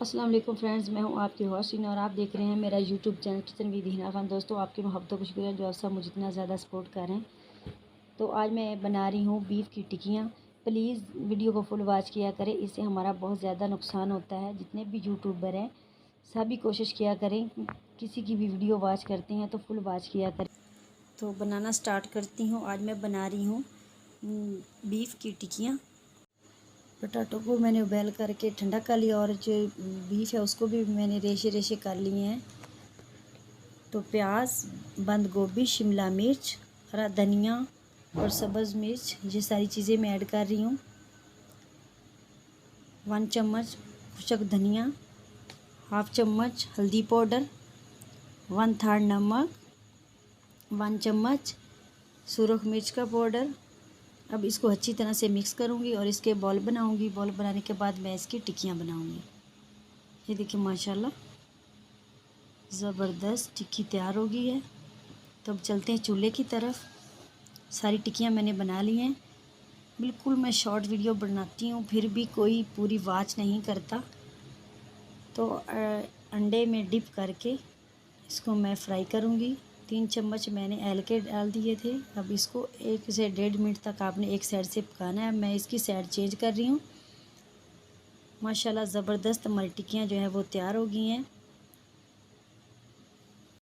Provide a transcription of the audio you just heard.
अस्सलाम वालेकुम फ्रेंड्स, मैं हूं आपकी होस्ट और आप देख रहे हैं मेरा YouTube channel kitchen with Hina Khan. दोस्तों, आपकी मोहब्बतों को शुक्रिया जो आप सब मुझे इतना ज़्यादा सपोर्ट कर रहे हैं। तो आज मैं बना रही हूं बीफ की टिक्कियां। प्लीज़ वीडियो को फुल वॉच किया करें, इससे हमारा बहुत ज़्यादा नुकसान होता है। जितने भी यूट्यूबर हैं सभी कोशिश किया करें, किसी की भी वीडियो वॉच करते हैं तो फुल वॉच किया करें। तो बनाना स्टार्ट करती हूँ। आज मैं बना रही हूँ बीफ की टिक्कियाँ। पोटैटो को मैंने उबाल करके ठंडा कर लिया और जो बीफ है उसको भी मैंने रेशे रेशे कर लिए हैं। तो प्याज, बंद गोभी, शिमला मिर्च, हरा धनिया और सब्ज़ मिर्च, ये सारी चीज़ें मैं ऐड कर रही हूँ। 1 चम्मच खुशक धनिया, हाफ चम्मच हल्दी पाउडर, 1/3 नमक, 1 चम्मच सुरख मिर्च का पाउडर। अब इसको अच्छी तरह से मिक्स करूँगी और इसके बॉल बनाऊँगी। बॉल बनाने के बाद मैं इसकी टिक्कियाँ बनाऊँगी। ये देखिए माशाल्लाह ज़बरदस्त टिक्की तैयार हो गई है। तो अब चलते हैं चूल्हे की तरफ। सारी टिक्कियाँ मैंने बना ली हैं। बिल्कुल मैं शॉर्ट वीडियो बनाती हूँ फिर भी कोई पूरी वॉच नहीं करता। तो अंडे में डिप करके इसको मैं फ्राई करूँगी। 3 चम्मच मैंने एल के डाल दिए थे। अब इसको 1 से 1.5 मिनट तक आपने एक साइड से पकाना है। मैं इसकी साइड चेंज कर रही हूँ। माशाल्लाह ज़बरदस्त हमारी टिक्कियाँ जो है वो तैयार हो गई हैं।